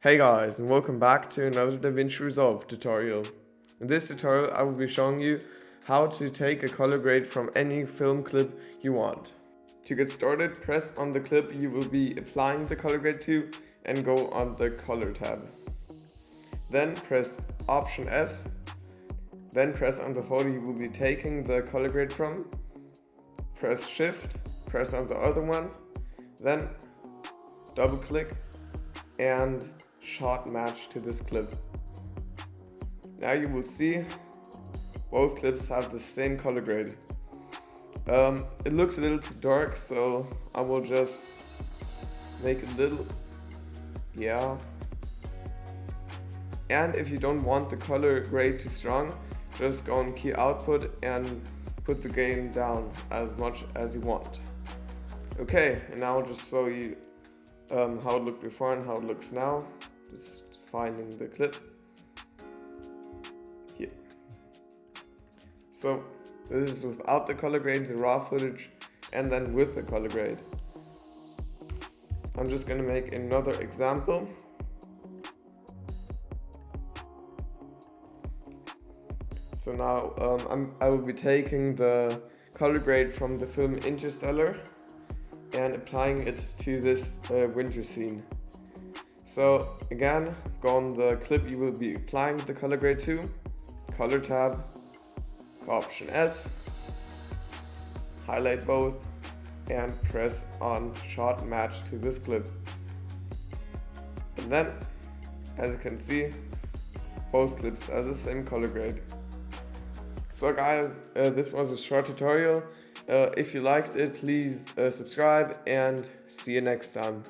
Hey guys, and welcome back to another DaVinci Resolve tutorial. In this tutorial I will be showing you how to take a color grade from any film clip you want. To get started, press on the clip you will be applying the color grade to and go on the color tab. Then press Option S, then press on the photo you will be taking the color grade from, press Shift, press on the other one, then double click and shot match to this clip. Now you will see both clips have the same color grade. It looks a little too dark, so I will just make a little, And if you don't want the color grade too strong, just go on key output and put the gain down as much as you want. Okay, and now I'll just show you how it looked before and how it looks now. Just finding the clip here. So this is without the color grade, the raw footage, and then with the color grade. I'm just gonna make another example. So now I will be taking the color grade from the film Interstellar and applying it to this winter scene. So again, go on the clip you will be applying the color grade to, color tab, Option S, highlight both, and press on shot match to this clip. And then, as you can see, both clips have the same color grade. So guys, this was a short tutorial. If you liked it, please subscribe and see you next time.